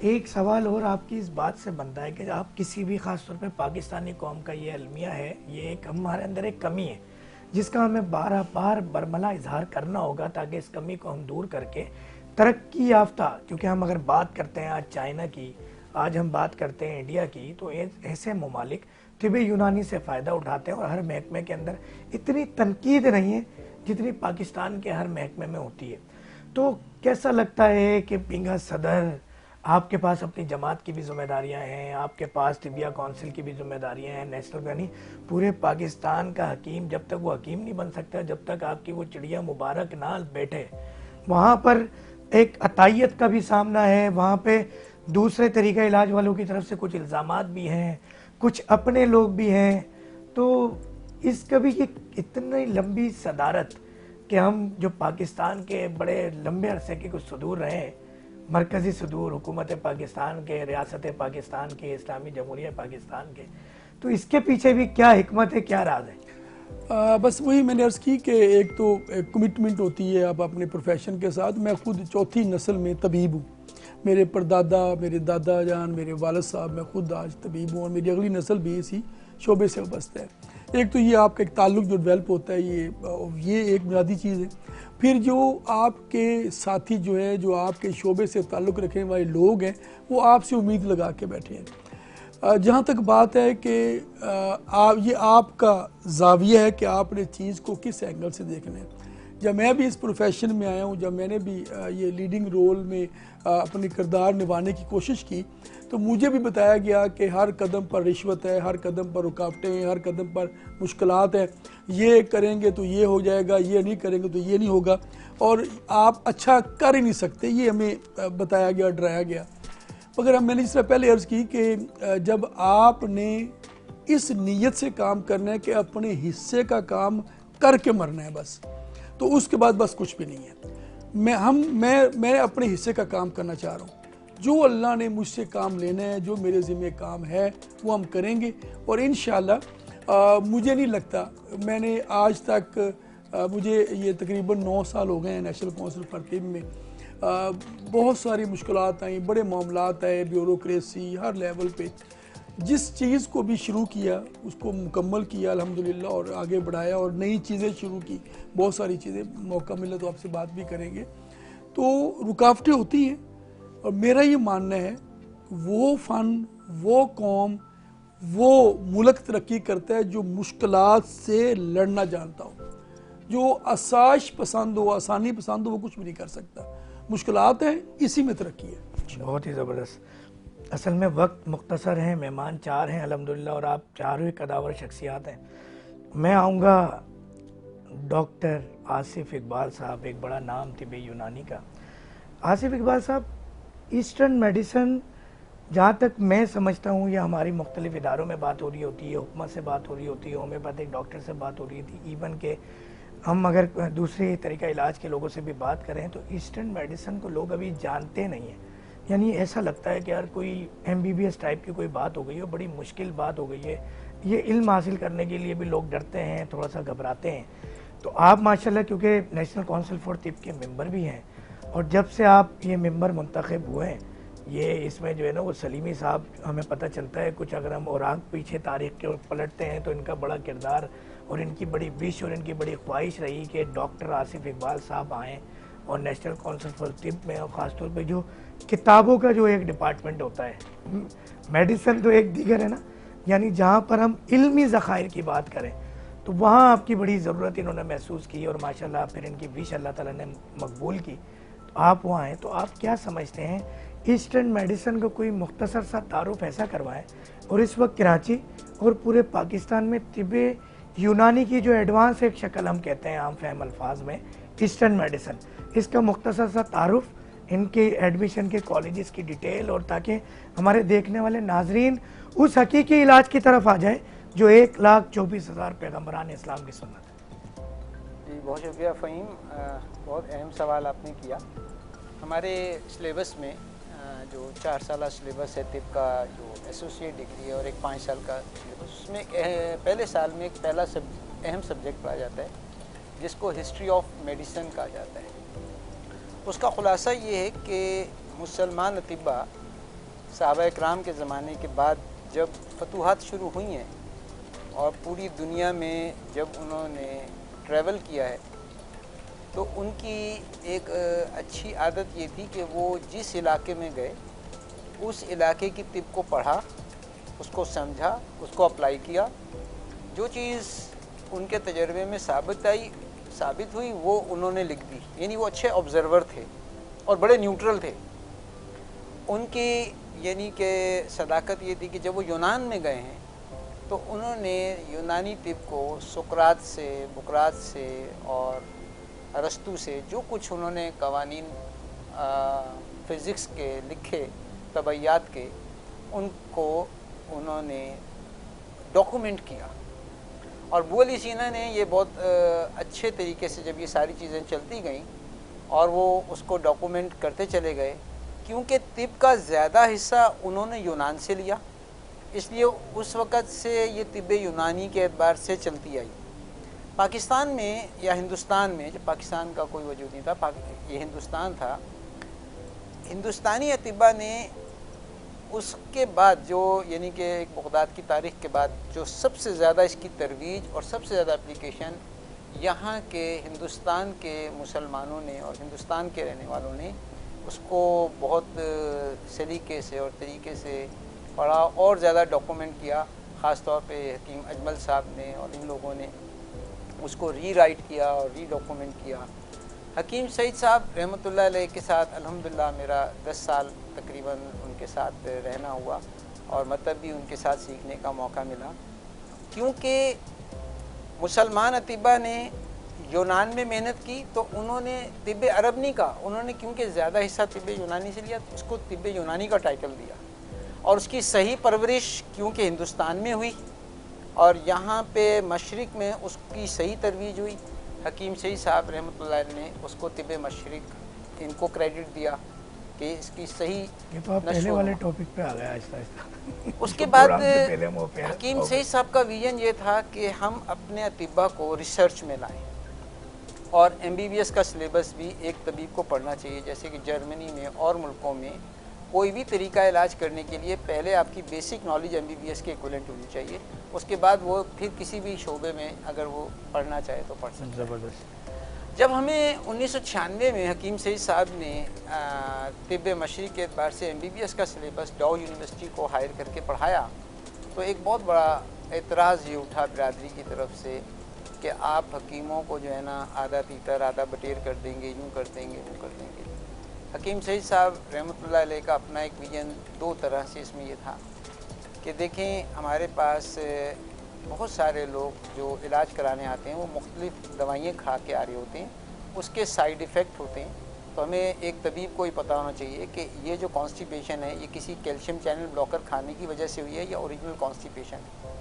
ایک سوال اور آپ کی اس بات سے بنتا ہے کہ آپ کسی بھی خاص طور پہ پاکستانی قوم کا یہ المیہ ہے، یہ ایک ہمارے اندر ایک کمی ہے جس کا ہمیں بار بار برملا اظہار کرنا ہوگا تاکہ اس کمی کو ہم دور کر کے ترقی یافتہ، کیونکہ ہم اگر بات کرتے ہیں آج چائنا کی، آج ہم بات کرتے ہیں انڈیا کی، تو ایسے ممالک طب یونانی سے فائدہ اٹھاتے ہیں اور ہر محکمے کے اندر اتنی تنقید نہیں ہے جتنی پاکستان کے ہر محکمے میں ہوتی ہے۔ تو کیسا لگتا ہے کہ بینگ صدر آپ کے پاس اپنی جماعت کی بھی ذمہ داریاں ہیں، آپ کے پاس طبیہ کونسل کی بھی ذمہ داریاں ہیں، نیشنل یعنی پورے پاکستان کا حکیم جب تک وہ حکیم نہیں بن سکتا، جب تک آپ کی وہ چڑیا مبارک نہ بیٹھے، وہاں پر ایک عطائیت کا بھی سامنا ہے، وہاں پہ دوسرے طریقہ علاج والوں کی طرف سے کچھ الزامات بھی ہیں، کچھ اپنے لوگ بھی ہیں۔ تو اس کا بھی اتنی لمبی صدارت کہ ہم جو پاکستان کے بڑے لمبے عرصے کے کچھ صدور رہے ہیں، مرکزی صدور حکومت پاکستان کے، ریاست پاکستان کے، اسلامی جمہوریہ پاکستان کے، تو اس کے پیچھے بھی کیا حکمت ہے، کیا راز ہے؟ بس وہی میں نے عرض کی کہ ایک تو کمٹمنٹ ہوتی ہے آپ اپنے پروفیشن کے ساتھ۔ میں خود چوتھی نسل میں طبیب ہوں، میرے پردادا، میرے دادا جان، میرے والد صاحب، میں خود آج طبیب ہوں، اور میری اگلی نسل بھی اسی شعبے سے وابستہ ہے۔ ایک تو یہ آپ کا ایک تعلق جو ڈیولپ ہوتا ہے، یہ ایک بنیادی چیز ہے۔ پھر جو آپ کے ساتھی جو ہے، جو آپ کے شعبے سے تعلق رکھنے والے لوگ ہیں، وہ آپ سے امید لگا کے بیٹھے ہیں۔ جہاں تک بات ہے کہ یہ آپ کا زاویہ ہے کہ آپ نے چیز کو کس اینگل سے دیکھنا ہے۔ جب میں بھی اس پروفیشن میں آیا ہوں، جب میں نے بھی یہ لیڈنگ رول میں اپنی کردار نبھانے کی کوشش کی، تو مجھے بھی بتایا گیا کہ ہر قدم پر رشوت ہے، ہر قدم پر رکاوٹیں ہیں، ہر قدم پر مشکلات ہیں، یہ کریں گے تو یہ ہو جائے گا، یہ نہیں کریں گے تو یہ نہیں ہوگا، اور آپ اچھا کر ہی نہیں سکتے، یہ ہمیں بتایا گیا، ڈرایا گیا۔ مگر میں نے جس طرح پہلے عرض کی کہ جب آپ نے اس نیت سے کام کرنا ہے کہ اپنے حصے کا کام کر کے مرنا ہے بس، تو اس کے بعد بس کچھ بھی نہیں ہے۔ میں اپنے حصے کا کام کرنا چاہ رہا ہوں، جو اللہ نے مجھ سے کام لینا ہے، جو میرے ذمہ کام ہے، وہ ہم کریں گے، اور انشاءاللہ مجھے نہیں لگتا، میں نے آج تک مجھے یہ تقریباً 9 سال ہو گئے ہیں نیشنل کونسل فار طب میں، بہت ساری مشکلات آئیں، بڑے معاملات آئے، بیوروکریسی ہر لیول پہ۔ جس چیز کو بھی شروع کیا اس کو مکمل کیا الحمدللہ، اور آگے بڑھایا، اور نئی چیزیں شروع کی، بہت ساری چیزیں، موقع ملا تو آپ سے بات بھی کریں گے۔ تو رکاوٹیں ہوتی ہیں، اور میرا یہ ماننا ہے وہ فن، وہ قوم، وہ ملک ترقی کرتا ہے جو مشکلات سے لڑنا جانتا ہو۔ جو آسائش پسند ہو، آسانی پسند ہو، وہ کچھ بھی نہیں کر سکتا۔ مشکلات ہیں، اسی میں ترقی ہے۔ بہت ہی زبردست۔ اصل میں وقت مختصر ہیں، مہمان 4 ہیں الحمدللہ، اور آپ چاروں ہی قداور شخصیات ہیں۔ میں آؤں گا ڈاکٹر آصف اقبال صاحب، ایک بڑا نام طب یونانی کا۔ آصف اقبال صاحب، ایسٹرن میڈیسن جہاں تک میں سمجھتا ہوں، یہ ہماری مختلف اداروں میں بات ہو رہی ہوتی ہے، حکومت سے بات ہو رہی ہوتی ہے، ہومیوپیتھک ڈاکٹر سے بات ہو رہی تھی، ایون کہ ہم اگر دوسرے طریقہ علاج کے لوگوں سے بھی بات کریں تو ایسٹرن میڈیسن کو لوگ ابھی جانتے نہیں ہیں۔ یعنی ایسا لگتا ہے کہ یار کوئی MBBS ٹائپ کی کوئی بات ہو گئی ہے، بڑی مشکل بات ہو گئی ہے، یہ علم حاصل کرنے کے لیے بھی لوگ ڈرتے ہیں، تھوڑا سا گھبراتے ہیں۔ تو آپ ماشاءاللہ کیونکہ نیشنل کونسل فار طب کے ممبر بھی ہیں، اور جب سے آپ یہ ممبر منتخب ہوئے ہیں، یہ اس میں جو ہے نا وہ سلیمی صاحب ہمیں پتہ چلتا ہے کچھ، اگر ہم اوراق پیچھے تاریخ کے پلٹتے ہیں تو ان کا بڑا کردار اور ان کی بڑی وش اور ان کی بڑی خواہش رہی کہ ڈاکٹر آصف اقبال صاحب آئیں اور نیشنل کونسل فار طب میں، اور خاص طور پہ جو کتابوں کا جو ایک ڈپارٹمنٹ ہوتا ہے، میڈیسن تو ایک دیگر ہے نا، یعنی جہاں پر ہم علمی ذخائر کی بات کریں تو وہاں آپ کی بڑی ضرورت انہوں نے محسوس کی، اور ماشاءاللہ پھر ان کی وش اللہ تعالیٰ نے مقبول کی تو آپ وہاں ہیں۔ تو آپ کیا سمجھتے ہیں ایسٹرن میڈیسن کو کوئی مختصر سا تعارف ایسا کروائیں، اور اس وقت کراچی اور پورے پاکستان میں طب یونانی کی جو ایڈوانس ایک شکل ہم کہتے ہیں عام فہم الفاظ میں ایسٹرن میڈیسن، اس کا مختصر سا تعارف، ان کے ایڈمیشن کے کالجز کی ڈیٹیل، اور تاکہ ہمارے دیکھنے والے ناظرین اس حقیقی علاج کی طرف آ جائے جو 1,24,000 پیغمبران اسلام کی سنت ہے۔ جی بہت شکریہ فہیم، بہت اہم سوال آپ نے کیا۔ ہمارے سلیبس میں جو 4 سالہ سلیبس ہے طب کا، جو ایسوسیٹ ڈگری ہے اور ایک 5 سال کا سلیبس، اس میں پہلے سال میں ایک پہلا اہم سبجیکٹ پڑھا جاتا ہے جس کو ہسٹری آف میڈیسن کہا جاتا ہے۔ اس کا خلاصہ یہ ہے کہ مسلمان اطباء صحابہ اکرام کے زمانے کے بعد جب فتوحات شروع ہوئی ہیں اور پوری دنیا میں جب انہوں نے ٹریول کیا ہے تو ان کی ایک اچھی عادت یہ تھی کہ وہ جس علاقے میں گئے اس علاقے کی طب کو پڑھا، اس کو سمجھا، اس کو اپلائی کیا، جو چیز ان کے تجربے میں ثابت ہوئی وہ انہوں نے لکھ دی. یعنی وہ اچھے آبزرور تھے اور بڑے نیوٹرل تھے. ان کی یعنی کہ صداقت یہ تھی کہ جب وہ یونان میں گئے ہیں تو انہوں نے یونانی طب کو سقراط سے، بقراط سے اور ارسطو سے جو کچھ انہوں نے قوانین فزکس کے لکھے، طبیعیات کے، ان کو انہوں نے ڈاکومنٹ کیا. اور ابو علی سینا نے یہ بہت اچھے طریقے سے جب یہ ساری چیزیں چلتی گئیں اور وہ اس کو ڈاکومنٹ کرتے چلے گئے، کیونکہ طب کا زیادہ حصہ انہوں نے یونان سے لیا، اس لیے اس وقت سے یہ طب یونانی کے اعتبار سے چلتی آئی. پاکستان میں یا ہندوستان میں، جب پاکستان کا کوئی وجود نہیں تھا، یہ ہندوستان تھا، ہندوستانی اطباء نے اس کے بعد جو یعنی کہ ایک بغداد کی تاریخ کے بعد جو سب سے زیادہ اس کی ترویج اور سب سے زیادہ اپلیکیشن یہاں کے ہندوستان کے مسلمانوں نے اور ہندوستان کے رہنے والوں نے اس کو بہت سلیقے سے اور طریقے سے پڑھا اور زیادہ ڈاکومنٹ کیا. خاص طور پہ حکیم اجمل صاحب نے اور ان لوگوں نے اس کو ری رائٹ کیا اور ری ڈاکومنٹ کیا. حکیم سعید صاحب رحمۃ اللہ علیہ کے ساتھ الحمدللہ میرا 10 سال تقریباً ان کے ساتھ رہنا ہوا اور مطلب بھی ان کے ساتھ سیکھنے کا موقع ملا، کیونکہ مسلمان اطباء نے یونان میں محنت کی تو انہوں نے طب عرب نہیں کہا، انہوں نے کیونکہ زیادہ حصہ طب یونانی سے لیا اس کو طب یونانی کا ٹائٹل دیا. اور اس کی صحیح پرورش کیونکہ ہندوستان میں ہوئی اور یہاں پہ مشرق میں اس کی صحیح ترویج ہوئی. حکیم سعید صاحب رحمۃ اللہ علیہ نے اس کو طب مشرق ان کو کریڈٹ دیا کہ اس کی صحیح یہ تو آپ پہلے والے ٹاپک پہ آ گئے آہستہ آہستہ. اس کے بعد حکیم سعید صاحب کا ویژن یہ تھا کہ ہم اپنے اطباء کو ریسرچ میں لائیں اور MBBS کا سلیبس بھی ایک طبیب کو پڑھنا چاہیے. جیسے کہ جرمنی میں اور ملکوں میں کوئی بھی طریقہ علاج کرنے کے لیے پہلے آپ کی بیسک نالج MBBS کے ایکویلنٹ ہونی چاہیے، اس کے بعد وہ پھر کسی بھی شعبے میں اگر وہ پڑھنا چاہے تو پڑھ سکتا ہے. زبردست. جب ہمیں 1996 میں حکیم سعید صاحب نے طب مشرق کے اعتبار سے MBBS کا سلیبس ڈاؤ یونیورسٹی کو ہائر کر کے پڑھایا تو ایک بہت بڑا اعتراض یہ اٹھا برادری کی طرف سے کہ آپ حکیموں کو جو ہے نا آدھا تیتر آدھا بٹیر کر دیں گے، یوں کر دیں گے، یوں کر دیں گے. حکیم سعید صاحب رحمۃ اللہ علیہ کا اپنا ایک ویژن دو طرح سے اس میں یہ تھا کہ دیکھیں ہمارے پاس بہت سارے لوگ جو علاج کرانے آتے ہیں وہ مختلف دوائیں کھا کے آ رہے ہوتے ہیں، اس کے سائیڈ ایفیکٹ ہوتے ہیں. تو ہمیں ایک طبیب کو ہی پتہ ہونا چاہیے کہ یہ جو کانسٹیپیشن ہے یہ کسی کیلشیم چینل بلاکر کھانے کی وجہ سے ہوئی ہے یا اوریجنل کانسٹیپیشن ہے.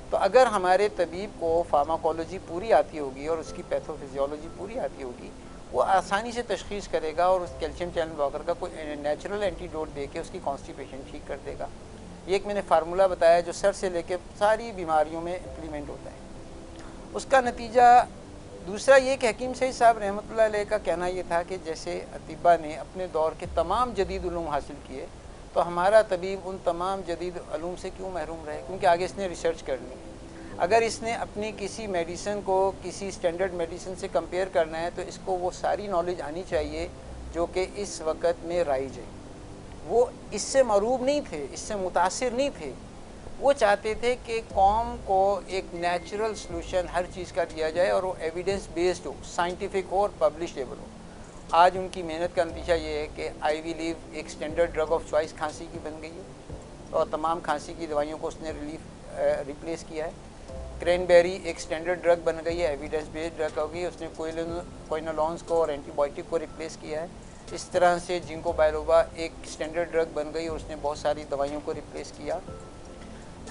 تو اگر ہمارے طبیب کو فارماکولوجی پوری آتی ہوگی اور اس کی پیتھو فزیولوجی پوری آتی ہوگی وہ آسانی سے تشخیص کرے گا اور اس کیلشیم چینل بلاکر کا کوئی نیچرل اینٹی ڈوٹ دے کے اس کی کانسٹیپیشن ٹھیک کر دے گا. یہ ایک میں نے فارمولہ بتایا جو سر سے لے کے ساری بیماریوں میں امپلیمنٹ ہوتا ہے. اس کا نتیجہ دوسرا یہ کہ حکیم سعید صاحب رحمۃ اللہ علیہ کا کہنا یہ تھا کہ جیسے اطباء نے اپنے دور کے تمام جدید علوم حاصل کیے تو ہمارا طبیب ان تمام جدید علوم سے کیوں محروم رہے، کیونکہ آگے اس نے ریسرچ کرنی ہے. اگر اس نے اپنی کسی میڈیسن کو کسی اسٹینڈرڈ میڈیسن سے کمپیئر کرنا ہے تو اس کو وہ ساری نالج آنی چاہیے جو کہ اس وقت میں رائج ہے. وہ اس سے مروب نہیں تھے، اس سے متاثر نہیں تھے. وہ چاہتے تھے کہ قوم کو ایک نیچرل سلوشن ہر چیز کا دیا جائے اور وہ ایویڈنس بیسڈ ہو، سائنٹیفک ہو اور پبلشڈیبل ہو. آج ان کی محنت کا نتیجہ یہ ہے کہ آئی وی لیو ایک اسٹینڈرڈ ڈرگ آف چوائس کھانسی کی بن گئی ہے اور تمام کھانسی کی دوائیوں کو اس نے ریپلیس کیا ہے. کرین بیری ایک اسٹینڈرڈ ڈرگ بن گئی ہے، ایویڈنس بیسڈ ڈرگ ہوگی، اس نے کوئنولونس کو اور اینٹی بائیوٹک کو ریپلیس کیا ہے. اس طرح سے جنکو بائلوبا ایک اسٹینڈرڈ ڈرگ بن گئی اور اس نے بہت ساری دوائیوں کو ریپلیس کیا.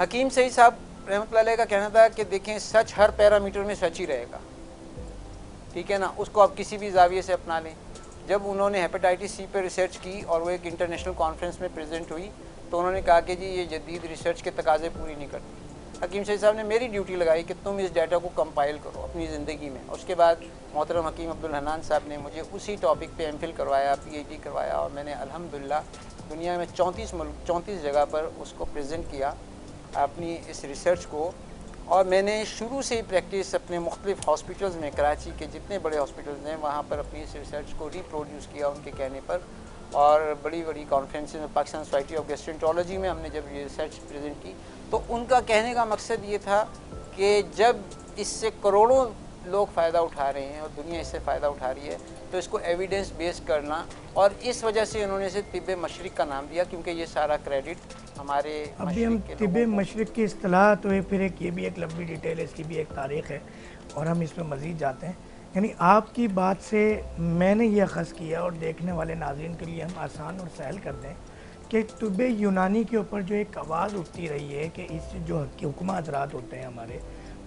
حکیم سعید صاحب رحمۃ اللہ علیہ کا کہنا تھا کہ دیکھیں سچ ہر پیرامیٹر میں سچ ہی رہے گا، ٹھیک ہے نا، اس کو آپ کسی بھی زاویے سے اپنا لیں. جب انہوں نے ہیپاٹائٹس سی پہ ریسرچ کی اور وہ ایک انٹرنیشنل کانفرنس میں پریزنٹ ہوئی تو انہوں نے کہا کہ جی یہ جدید ریسرچ کے تقاضے پوری نہیں کرتی. حکیم سعید صاحب نے میری ڈیوٹی لگائی کہ تم اس ڈیٹا کو کمپائل کرو اپنی زندگی میں. اس کے بعد محترم حکیم عبدالحنان صاحب نے مجھے اسی ٹاپک پہ ایم فل کروایا، PhD کروایا اور میں نے الحمدللہ دنیا میں 34 ملک 34 جگہ پر اس کو پریزنٹ کیا اپنی اس ریسرچ کو. اور میں نے شروع سے ہی پریکٹس اپنے مختلف ہاسپٹلز میں کراچی کے جتنے بڑے ہاسپٹلز ہیں وہاں پر اپنی اس ریسرچ کو ریپروڈیوس کیا ان کے کہنے پر. اور بڑی بڑی کانفرنسز میں پاکستان سوسائٹی آف گیسٹرنٹرولوجی میں ہم نے جب یہ ریسرچ پریزنٹ کی تو ان کا کہنے کا مقصد یہ تھا کہ جب اس سے کروڑوں لوگ فائدہ اٹھا رہے ہیں اور دنیا اس سے فائدہ اٹھا رہی ہے تو اس کو ایویڈنس بیس کرنا. اور اس وجہ سے انہوں نے اسے طب مشرق کا نام دیا کیونکہ یہ سارا کریڈٹ ہمارے ابھی ہم مشرق کے طب لوگوں کو. مشرق کی اصطلاح تو پھر ایک یہ بھی ایک لمبی ڈیٹیل ہے, اس کی بھی ایک تاریخ ہے اور ہم اس میں مزید جاتے ہیں. یعنی آپ کی بات سے میں نے یہ اخذ کیا اور دیکھنے والے ناظرین کے لیے ہم آسان اور سہل کر دیں کہ طب یونانی کے اوپر جو ایک آواز اٹھتی رہی ہے کہ اس جو حکمہ حضرات ہوتے ہیں ہمارے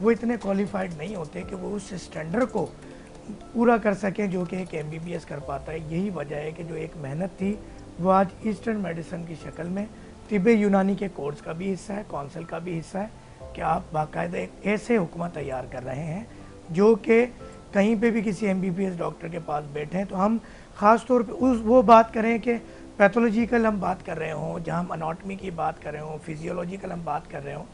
وہ اتنے کوالیفائڈ نہیں ہوتے کہ وہ اس اسٹینڈرڈ کو پورا کر سکیں جو کہ ایک MBBS کر پاتا ہے. یہی وجہ ہے کہ جو ایک محنت تھی وہ آج ایسٹرن میڈیسن کی شکل میں طب یونانی کے کورس کا بھی حصہ ہے, کونسل کا بھی حصہ ہے کہ آپ باقاعدہ ایک ایسے حکمہ تیار کر رہے ہیں جو کہ کہیں پہ بھی کسی MBBS ڈاکٹر کے پاس بیٹھیں تو ہم خاص طور پہ وہ بات کریں کہ پیتھولوجیکل ہم بات کر رہے ہوں, جہاں ہم اناٹمی کی بات کر رہے ہوں, فزیولوجیکل ہم بات کر رہے ہوں,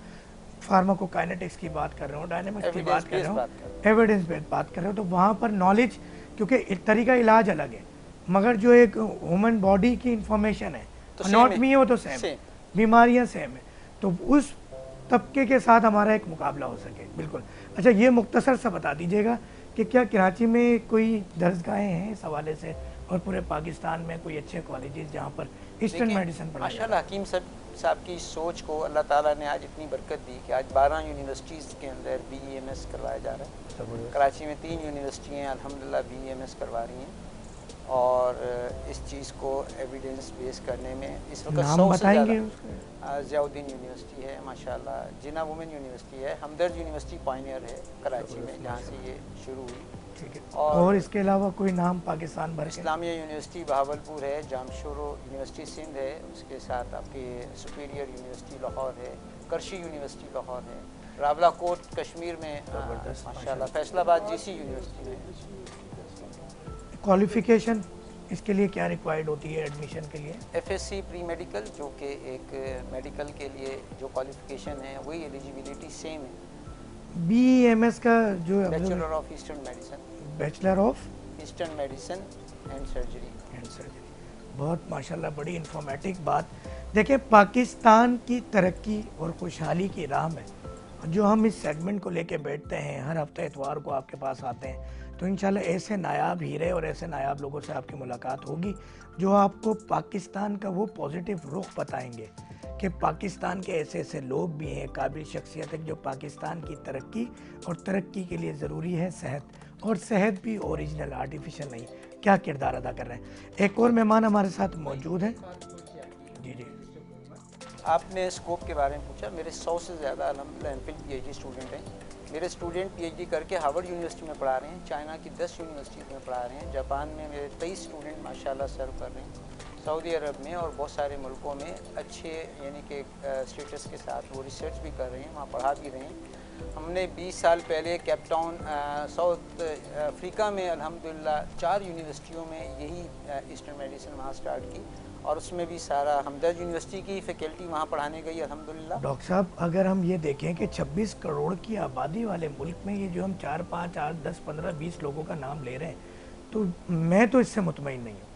فارماکوکائنیٹکس کی بات کر رہے ہوں, ڈائنامکس کی بات کر رہے ہوں, ایویڈنس بیس بات کر رہے ہوں, تو وہاں پر نالج کیونکہ طریقہ علاج الگ ہے مگر جو ایک ہیومن باڈی کی انفارمیشن ہے اناٹمی ہے وہ تو سیم ہے, بیماریاں سیم ہیں, تو اس طبقے کے ساتھ ہمارا ایک مقابلہ ہو سکے. بالکل. اچھا یہ مختصر سا بتا دیجیے گا کہ کیا کراچی میں کوئی درسگاہیں ہیں اس حوالے سے اور پورے پاکستان میں کوئی اچھے کالجز جہاں پر ایسٹرن میڈیسن پڑھائی ماشاء اللہ حکیم صاحب کی سوچ کو اللہ تعالیٰ نے آج اتنی برکت دی کہ آج 12 یونیورسٹیز کے اندر BEMS کروایا جا رہا ہے. کراچی میں 3 یونیورسٹی ہیں الحمدللہ BEMS کروا رہی ہیں اور اس چیز کو ایویڈنس بیس کرنے میں اس وقت 100 سے زیادہ ضیاء الدین یونیورسٹی ہے ماشاءاللہ, جنا وومن یونیورسٹی ہے, ہمدرد یونیورسٹی پائنیئر ہے کراچی میں جہاں سے یہ شروع ہوئی. اور اس کے علاوہ کوئی نام پاکستان بھر کے؟ اسلامیہ یونیورسٹی بہاولپور ہے, جامشورو یونیورسٹی سندھ ہے, اس کے ساتھ آپ کے سپیریئر یونیورسٹی لاہور ہے, کرشی یونیورسٹی لاہور ہے, راولا کوٹ کشمیر میں ماشاءاللہ, فیصل آباد GC یونیورسٹی میں. کوالیفیکیشن اس کے لیے کیا ریکوائرڈ ہوتی ہے ایڈمیشن کے لیے؟ FSc پری میڈیکل جو کہ ایک میڈیکل کے لیے جو کوالیفیکیشن ہے وہی ایلیجیبلٹی سیم ہے. BEMS کا جو bachelor of eastern medicine, bachelor of eastern medicine and surgery. بہت ماشاءاللہ بڑی انفارمیٹک بات. دیکھیں پاکستان کی ترقی اور خوشحالی کی راہ میں جو ہم اس سیگمنٹ کو لے کے بیٹھتے ہیں, ہر ہفتہ اتوار کو آپ کے پاس آتے ہیں, تو انشاءاللہ ایسے نایاب ہیرے اور ایسے نایاب لوگوں سے آپ کی ملاقات ہوگی جو آپ کو پاکستان کا وہ پازیٹیو رخ بتائیں گے کہ پاکستان کے ایسے ایسے لوگ بھی ہیں, قابل شخصیت ہے جو پاکستان کی ترقی اور ترقی کے لیے ضروری ہے صحت, اور صحت بھی اوریجنل آرٹیفیشل نہیں, کیا کردار ادا کر رہے ہیں. ایک اور مہمان ہمارے ساتھ موجود ہیں. جی جی آپ نے اسکوپ کے بارے میں پوچھا, میرے 100 سے زیادہ الحمدللہ MPhil PhD اسٹوڈنٹ ہیں. میرے اسٹوڈنٹ PhD کر کے ہارورڈ یونیورسٹی میں پڑھا رہے ہیں, چائنا کی 10 یونیورسٹیز میں پڑھا رہے ہیں, جاپان میں میرے 23 اسٹوڈنٹ ماشاءاللہ سرو کر رہے ہیں, سعودی عرب میں اور بہت سارے ملکوں میں اچھے یعنی کہ اسٹیٹس کے ساتھ وہ ریسرچ بھی کر رہے ہیں, وہاں پڑھا بھی رہے ہیں. ہم نے 20 سال پہلے کیپ ٹاؤن ساؤتھ افریقہ میں الحمدللہ 4 یونیورسٹیوں میں یہی ایسٹرن میڈیسن وہاں سٹارٹ کی, اور اس میں بھی سارا ہمدرد یونیورسٹی کی فیکلٹی وہاں پڑھانے گئی الحمدللہ. ڈاکٹر صاحب اگر ہم یہ دیکھیں کہ 26 کروڑ کی آبادی والے ملک میں یہ جو ہم 4 5 8 10 15 20 لوگوں کا نام لے رہے ہیں, تو میں تو اس سے مطمئن نہیں ہوں.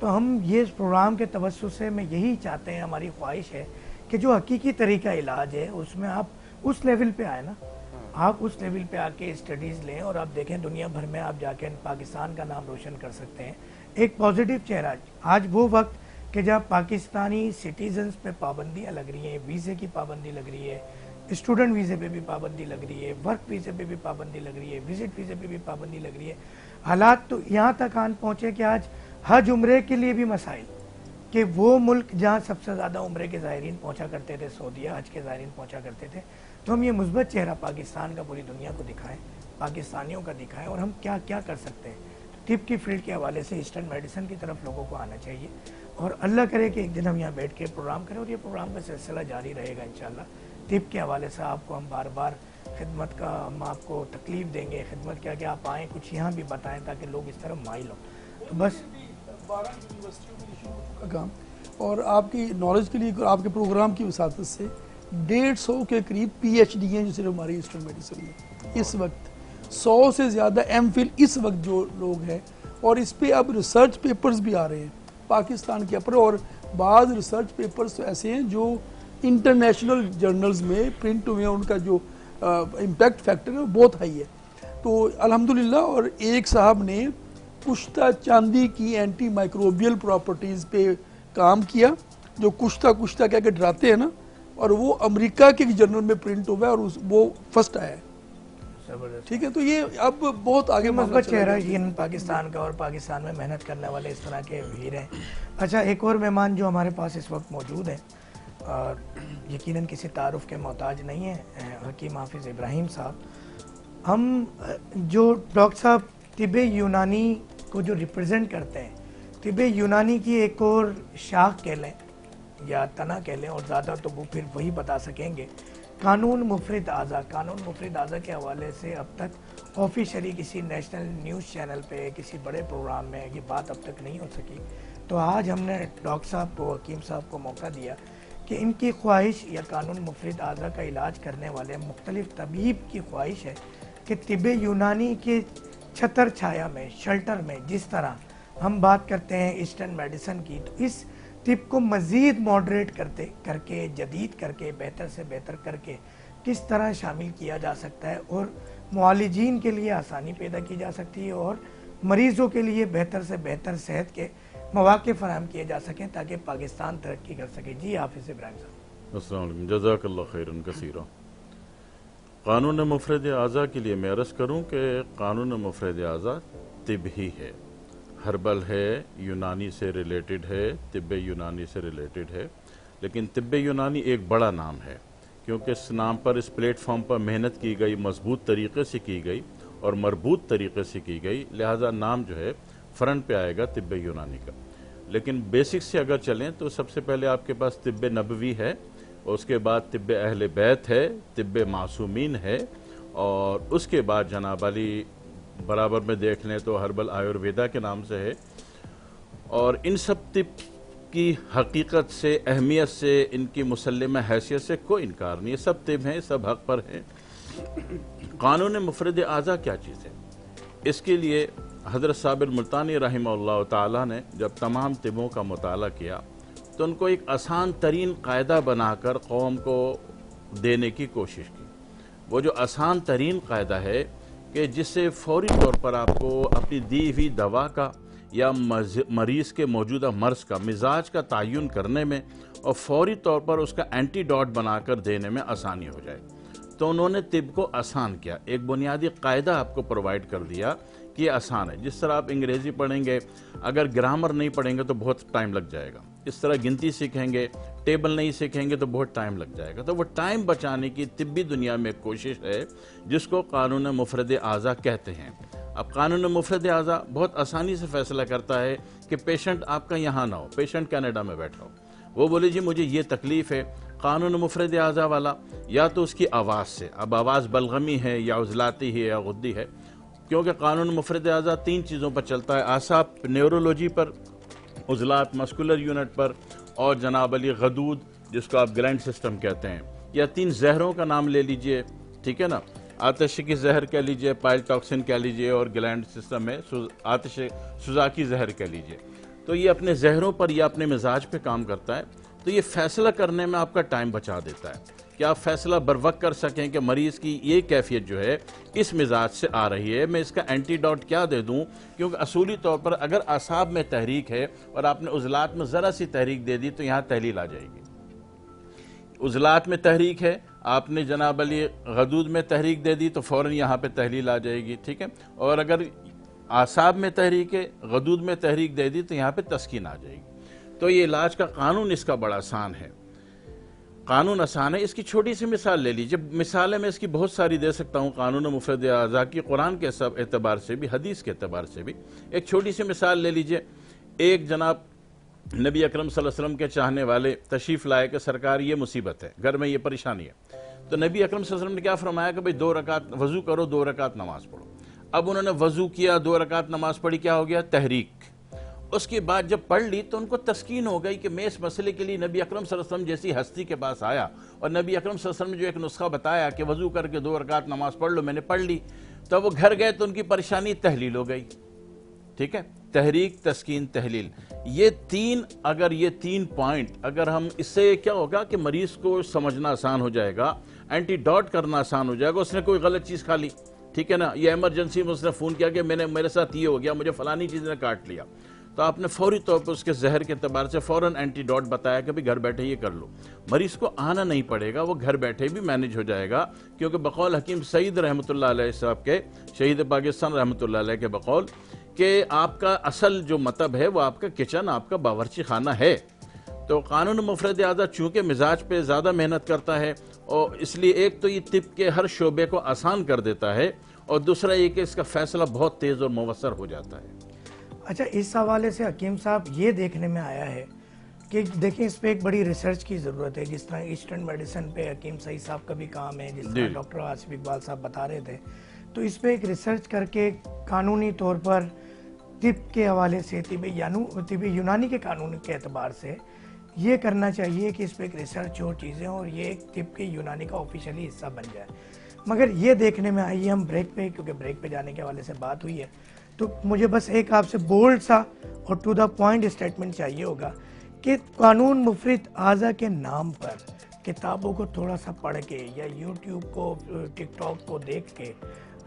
تو ہم یہ اس پروگرام کے توسط سے میں یہی چاہتے ہیں, ہماری خواہش ہے کہ جو حقیقی طریقہ علاج ہے اس میں آپ اس لیول پہ آئے نا, آپ اس لیول پہ آ کے اسٹڈیز لیں اور آپ دیکھیں دنیا بھر میں آپ جا کے پاکستان کا نام روشن کر سکتے ہیں. ایک پازیٹیو چہرہ. آج وہ وقت کہ جب پاکستانی سٹیزنز پہ پابندیاں لگ رہی ہیں, ویزے کی پابندی لگ رہی ہے, اسٹوڈنٹ ویزے پہ بھی پابندی لگ رہی ہے, ورک ویزے پہ بھی پابندی لگ رہی ہے, وزٹ ویزے پہ بھی پابندی لگ رہی ہے, حالات تو یہاں تک آن پہنچے کہ آج حج عمرے کے لیے بھی مسائل, کہ وہ ملک جہاں سب سے زیادہ عمرے کے زائرین پہنچا کرتے تھے سعودیہ, حج کے زائرین پہنچا کرتے تھے. تو ہم یہ مثبت چہرہ پاکستان کا پوری دنیا کو دکھائیں, پاکستانیوں کا دکھائیں, اور ہم کیا کیا کر سکتے ہیں. طب کی فیلڈ کے حوالے سے ایسٹرن میڈیسن کی طرف لوگوں کو آنا چاہیے, اور اللہ کرے کہ ایک دن ہم یہاں بیٹھ کے پروگرام کریں, اور یہ پروگرام کا سلسلہ جاری رہے گا انشاءاللہ. طب کے حوالے سے آپ کو ہم بار بار خدمت کا ہم آپ کو تکلیف دیں گے, خدمت کیا کہ آپ آئیں کچھ یہاں بھی بتائیں تاکہ لوگ اس طرح مائل ہوں. تو بس 12 یونیورسٹیوں میں شروع ہو چکا کام, اور آپ کی نالج کے لیے آپ کے پروگرام کی وساطت سے 150 کے قریب پی ایچ ڈی ہیں جو صرف ہماری ایسٹرن میڈیسن میں اس وقت 100 سے زیادہ ایم فل اس وقت جو لوگ ہیں، اور اس پہ اب ریسرچ پیپرز بھی آ رہے ہیں پاکستان کے اوپر، اور بعض ریسرچ پیپرز تو ایسے ہیں جو انٹرنیشنل جرنلز میں پرنٹ ہوئے ہیں، ان کا جو امپیکٹ فیکٹر ہے وہ بہت ہائی ہے۔ تو الحمدللہ، اور ایک صاحب نے کشتہ چاندی کی اینٹی مائکروبیل پراپرٹیز پہ کام کیا، جو کشتہ کہہ کے ڈراتے ہیں نا، اور وہ امریکہ کے جرنل میں پرنٹ ہوا ہے، اور وہ فرسٹ آیا ہے۔ ٹھیک ہے، تو یہ اب بہت آگے مثبت چہرہ یقیناً پاکستان کا، اور پاکستان میں محنت کرنے والے اس طرح کے ویر ہیں۔ اچھا، ایک اور مہمان جو ہمارے پاس اس وقت موجود ہیں، اور یقیناً کسی تعارف کے محتاج نہیں ہیں، حکیم حافظ ابراہیم صاحب۔ ہم جو ڈاکٹر صاحب طب یونانی کو جو ریپرزینٹ کرتے ہیں، طب یونانی کی ایک اور شاخ کہہ لیں یا تنا کہہ لیں، اور زیادہ تو وہ پھر وہی بتا سکیں گے، قانون مفرد اعضاء۔ قانون مفرد اعضاء کے حوالے سے اب تک آفیشلی کسی نیشنل نیوز چینل پہ کسی بڑے پروگرام میں یہ بات اب تک نہیں ہو سکی، تو آج ہم نے ڈاکٹر صاحب کو، حکیم صاحب کو موقع دیا کہ ان کی خواہش، یا قانون مفرد اعضاء کا علاج کرنے والے مختلف طبیب کی خواہش ہے کہ طب یونانی کے چھتر چھایا میں، شلٹر میں، جس طرح ہم بات کرتے ہیں ایسٹرن میڈیسن کی، تو اس طب کو مزید ماڈریٹ کر کے، جدید کر کے، بہتر سے بہتر کر کے کس طرح شامل کیا جا سکتا ہے، اور معالجین کے لیے آسانی پیدا کی جا سکتی ہے، اور مریضوں کے لیے بہتر سے بہتر صحت کے مواقع فراہم کیے جا سکیں تاکہ پاکستان ترقی کر سکے۔ جی حافظ ابراہیم صاحب۔ السلام علیکم، جزاک اللہ خیرن کثیرا۔ قانون مفرد اعضاء کے لیے میں عرض کروں کہ قانون مفرد اعضاء طب ہی ہے، ہربل ہے، یونانی سے ریلیٹڈ ہے، طب یونانی سے ریلیٹڈ ہے، لیکن طب یونانی ایک بڑا نام ہے، کیونکہ اس نام پر، اس پلیٹ فارم پر محنت کی گئی، مضبوط طریقے سے کی گئی اور مربوط طریقے سے کی گئی، لہٰذا نام جو ہے فرنٹ پہ آئے گا طب یونانی کا۔ لیکن بیسک سے اگر چلیں تو سب سے پہلے آپ کے پاس طب نبوی ہے، اور اس کے بعد طب اہل بیت ہے، طب معصومین ہے، اور اس کے بعد جناب علی برابر میں دیکھ لیں تو ہربل آیورویدا کے نام سے ہے، اور ان سب طب کی حقیقت سے، اہمیت سے، ان کی مسلمہ حیثیت سے کوئی انکار نہیں ہے، سب طب ہیں، سب حق پر ہیں۔ قانون مفرد اعضاء کیا چیز ہے؟ اس کے لیے حضرت صابر ملتانی رحمہ اللہ تعالیٰ نے جب تمام طبوں کا مطالعہ کیا تو ان کو ایک آسان ترین قاعدہ بنا کر قوم کو دینے کی کوشش کی۔ وہ جو آسان ترین قاعدہ ہے کہ جس سے فوری طور پر آپ کو اپنی دی ہوئی دوا کا یا مریض کے موجودہ مرض کا مزاج کا تعین کرنے میں اور فوری طور پر اس کا اینٹی ڈاٹ بنا کر دینے میں آسانی ہو جائے، تو انہوں نے طب کو آسان کیا، ایک بنیادی قاعدہ آپ کو پرووائڈ کر دیا کہ یہ آسان ہے۔ جس طرح آپ انگریزی پڑھیں گے، اگر گرامر نہیں پڑھیں گے تو بہت ٹائم لگ جائے گا، اس طرح گنتی سیکھیں گے، ٹیبل نہیں سیکھیں گے تو بہت ٹائم لگ جائے گا، تو وہ ٹائم بچانے کی طبی دنیا میں ایک کوشش ہے جس کو قانون مفرد اعضاء کہتے ہیں۔ اب قانون مفرد اعضاء بہت آسانی سے فیصلہ کرتا ہے کہ پیشنٹ آپ کا یہاں نہ ہو، پیشنٹ کینیڈا میں بیٹھا ہو، وہ بولے جی مجھے یہ تکلیف ہے، قانون مفرد اعضاء والا یا تو اس کی آواز سے، اب آواز بلغمی ہے یا عضلاتی ہے یا غدی ہے، کیونکہ قانون مفرد اعضاء 3 چیزوں پر چلتا ہے، اعصاب نیورولوجی پر، عضلات مسکولر یونٹ پر، اور جناب علی غدود جس کو آپ گلینڈ سسٹم کہتے ہیں، یا 3 زہروں کا نام لے لیجئے، ٹھیک ہے نا، آتش کی زہر کہہ لیجئے، پائل ٹاکسن کہہ لیجئے، اور گلینڈ سسٹم میں آتش سوزا کی زہر کہہ لیجئے، تو یہ اپنے زہروں پر یا اپنے مزاج پہ کام کرتا ہے، تو یہ فیصلہ کرنے میں آپ کا ٹائم بچا دیتا ہے کہ آپ فیصلہ بروقت کر سکیں کہ مریض کی یہ کیفیت جو ہے اس مزاج سے آ رہی ہے، میں اس کا اینٹی ڈاٹ کیا دے دوں، کیونکہ اصولی طور پر اگر اعصاب میں تحریک ہے اور آپ نے عضلات میں ذرا سی تحریک دے دی تو یہاں تحلیل آ جائے گی۔ عضلات میں تحریک ہے، آپ نے جناب علی غدود میں تحریک دے دی تو فوراً یہاں پہ تحلیل آ جائے گی، ٹھیک ہے، اور اگر اعصاب میں تحریک ہے، غدود میں تحریک دے دی تو یہاں پہ تسکین آ جائے گی۔ تو یہ علاج کا قانون اس کا بڑا آسان ہے، قانون آسان ہے۔ اس کی چھوٹی سی مثال لے لیجیے، مثالیں میں اس کی بہت ساری دے سکتا ہوں قانون مفرد اعضاء کی، قرآن کے سب اعتبار سے بھی، حدیث کے اعتبار سے بھی۔ ایک چھوٹی سی مثال لے لیجیے، ایک جناب نبی اکرم صلی اللہ علیہ وسلم کے چاہنے والے تشریف لائے کہ سرکار یہ مصیبت ہے، گھر میں یہ پریشانی ہے، تو نبی اکرم صلی اللہ علیہ وسلم نے کیا فرمایا کہ بھئی 2 رکعت وضو کرو، 2 رکعت نماز پڑھو۔ اب انہوں نے وضو کیا، 2 رکعت نماز پڑھی، کیا ہو گیا؟ تحریک، اس کے بعد جب پڑھ لی تو ان کو تسکین ہو گئی کہ میں اس مسئلے کے لیے نبی اکرم صلی اللہ علیہ وسلم جیسی ہستی کے پاس آیا اور نبی اکرم صلی اللہ علیہ وسلم نے جو ایک نسخہ بتایا کہ وضو کر کے 2 رکعت نماز پڑھ لو، میں نے پڑھ لی. تو وہ گھر گئے تو ان کی پریشانی تحلیل ہو گئی. ٹھیک ہے، تحریک، تسکین، تحلیل، یہ 3 پوائنٹ اگر ہم اس سے کیا ہوگا کہ مریض کو سمجھنا آسان ہو جائے گا، اینٹی ڈاٹ کرنا آسان ہو جائے گا. اس نے کوئی غلط چیز کھا لی، ٹھیک ہے نا، یہ ایمرجنسی میں اس نے فون کیا کہ میرے ساتھ یہ ہو گیا، مجھے فلانی چیز نے کاٹ لیا، تو آپ نے فوری طور پر اس کے زہر کے اعتبار سے فوراً اینٹی ڈاٹ بتایا کہ بھی گھر بیٹھے یہ کر لو. مریض کو آنا نہیں پڑے گا، وہ گھر بیٹھے بھی مینج ہو جائے گا. کیونکہ بقول حکیم سعید رحمۃ اللہ علیہ صاحب کے، شہید پاکستان رحمۃ اللہ علیہ کے بقول کہ آپ کا اصل جو مطب ہے وہ آپ کا کچن، آپ کا باورچی خانہ ہے. تو قانون مفرد اعضا چونکہ مزاج پہ زیادہ محنت کرتا ہے، اور اس لیے ایک تو یہ طب کے ہر شعبے کو آسان کر دیتا ہے، اور دوسرا یہ کہ اس کا فیصلہ بہت تیز اور مؤثر ہو جاتا ہے. اچھا، اس حوالے سے حکیم صاحب یہ دیکھنے میں آیا ہے کہ دیکھیں اس پہ ایک بڑی ریسرچ کی ضرورت ہے. جس طرح ایسٹرن میڈیسن پہ حکیم سعید صاحب کا بھی کام ہے، جس طرح ڈاکٹر آصف اقبال صاحب بتا رہے تھے، تو اس پہ ایک ریسرچ کر کے قانونی طور پر طب کے حوالے سے، طب یونانی کے قانون کے اعتبار سے یہ کرنا چاہیے کہ اس پہ ایک ریسرچ ہو چیزیں، اور یہ ایک طب کے یونانی کا آفیشلی حصہ بن جائے. مگر یہ دیکھنے میں آئی، ہم بریک پہ، کیونکہ بریک پہ جانے کے حوالے سے بات ہوئی ہے، تو مجھے بس ایک آپ سے بولڈ سا اور ٹو دا پوائنٹ اسٹیٹمنٹ چاہیے ہوگا کہ قانون مفرد اعضا کے نام پر کتابوں کو تھوڑا سا پڑھ کے یا یوٹیوب کو، ٹک ٹاک کو دیکھ کے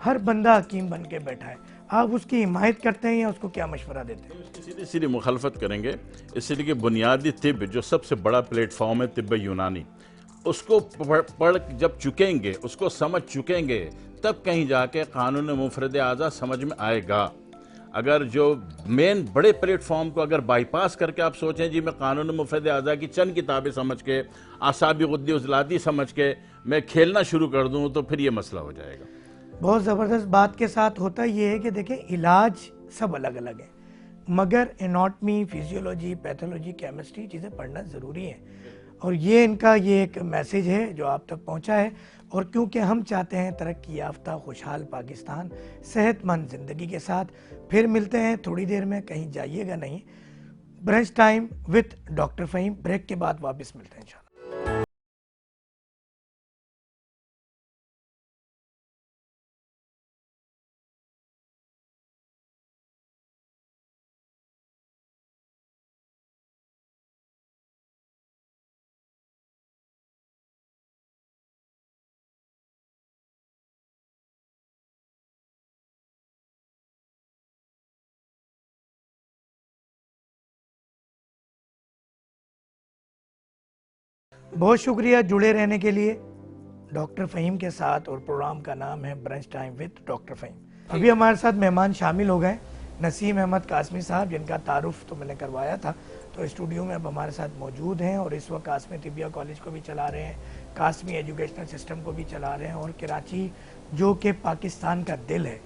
ہر بندہ حکیم بن کے بیٹھا ہے. آپ اس کی حمایت کرتے ہیں یا اس کو کیا مشورہ دیتے ہیں؟ اس کی سیدھی مخالفت کریں گے، اس لیے کہ بنیادی طب جو سب سے بڑا پلیٹ فارم ہے طب یونانی، اس کو پڑھ جب چکیں گے، اس کو سمجھ چکیں گے، تب کہیں جا کے قانون مفرد اعضا سمجھ میں آئے گا. اگر جو مین بڑے پلیٹ فارم کو اگر بائی پاس کر کے آپ سوچیں جی میں قانون مفرد اعضا کی چند کتابیں سمجھ کے، اعصابی غدے عضلاتی سمجھ کے میں کھیلنا شروع کر دوں تو پھر یہ مسئلہ ہو جائے گا. بہت زبردست بات کے ساتھ ہوتا یہ ہے کہ دیکھیں علاج سب الگ الگ ہیں، مگر اناٹمی، فیزیولوجی، پیتھولوجی، کیمسٹری چیزیں پڑھنا ضروری ہیں. اور یہ ان کا یہ ایک میسیج ہے جو آپ تک پہنچا ہے. اور کیونکہ ہم چاہتے ہیں ترقی یافتہ خوشحال پاکستان صحت مند زندگی کے ساتھ، پھر ملتے ہیں تھوڑی دیر میں، کہیں جائیے گا نہیں. Brunch time with doctor Fahim, break کے بعد واپس ملتے ہیں انشاءاللہ. بہت شکریہ جڑے رہنے کے لیے ڈاکٹر فہیم کے ساتھ، اور پروگرام کا نام ہے brunch time with doctor Fahim. ابھی ہمارے ساتھ مہمان شامل ہو گئے، نسیم احمد قاسمی صاحب، جن کا تعارف تو میں نے کروایا تھا، تو اسٹوڈیو میں اب ہمارے ساتھ موجود ہیں، اور اس وقت قاسمی طبیہ کالج کو بھی چلا رہے ہیں، قاسمی ایجوکیشنل سسٹم کو بھی چلا رہے ہیں، اور کراچی جو کہ پاکستان کا دل ہے،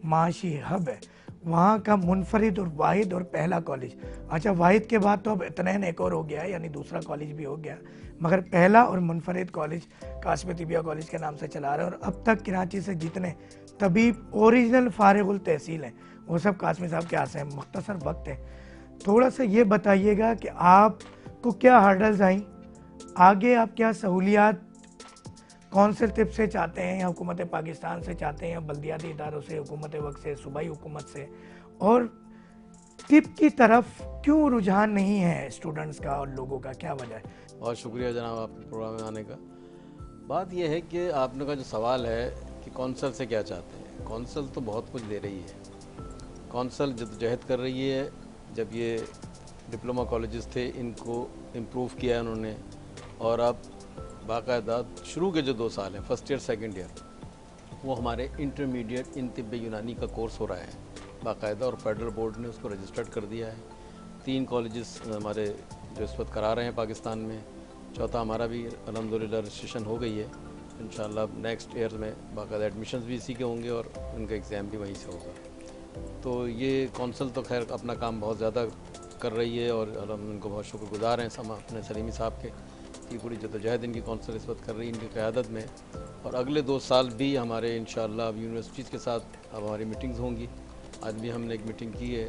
معاشی ہب ہے، وہاں کا منفرد اور واحد اور پہلا کالج. اچھا، واحد کے بعد تو اب اطنین ایک اور ہو گیا ہے، یعنی دوسرا کالج بھی ہو گیا، مگر پہلا اور منفرد کالج قاسمی طبیہ کالج کے نام سے چلا رہے ہیں. اور اب تک کراچی سے جتنے طبیب اوریجنل فارغ التحصیل ہیں وہ سب قاسمی صاحب کے ہاتھ سے ہیں. مختصر وقت ہے، تھوڑا سا یہ بتائیے گا کہ آپ کو کیا ہرڈلز آئیں، آگے آپ کیا سہولیات کونسل طب سے چاہتے ہیں، یا حکومت پاکستان سے چاہتے ہیں، یا بلدیاتی اداروں سے، حکومت وقت سے، صوبائی حکومت سے، اور طب کی طرف کیوں رجحان نہیں ہے اسٹوڈنٹس کا اور لوگوں کا، کیا وجہ ہے؟ بہت شکریہ جناب آپ کے پروگرام میں آنے کا. بات یہ ہے کہ آپ نے کا جو سوال ہے کہ کونسل سے کیا چاہتے ہیں، کونسل تو بہت کچھ دے رہی ہے. کونسل جدوجہد کر رہی ہے. جب یہ ڈپلومہ کالجز تھے ان کو امپروو کیا ہے انہوں نے، اور اب باقاعدہ شروع کے جو 2 سال ہیں، فرسٹ ایئر سیکنڈ ایئر، وہ ہمارے انٹرمیڈیٹ ان طب یونانی کا کورس ہو رہا ہے باقاعدہ، اور فیڈرل بورڈ نے اس کو رجسٹرڈ کر دیا ہے. 3 کالجز ہمارے جو اس وقت کرا رہے ہیں پاکستان میں، چوتھا ہمارا بھی الحمدللہ رجسٹریشن ہو گئی ہے. انشاءاللہ اب نیکسٹ ایئر میں باقاعدہ ایڈمیشنز بھی اسی کے ہوں گے، اور ان کا ایگزام بھی وہیں سے ہوگا. تو یہ کونسل تو خیر اپنا کام بہت زیادہ کر رہی ہے، اور ہم ان کو بہت شکر گزار ہیں اپنے سلیمی صاحب کے، کہ پوری جدوجہد ان کی کونسل اس وقت کر رہی ہے ان کی قیادت میں. اور اگلے 2 سال بھی ہمارے انشاءاللہ اب یونیورسٹیز کے ساتھ اب ہماری میٹنگز ہوں گی. آج بھی ہم نے ایک میٹنگ کی ہے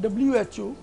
WHO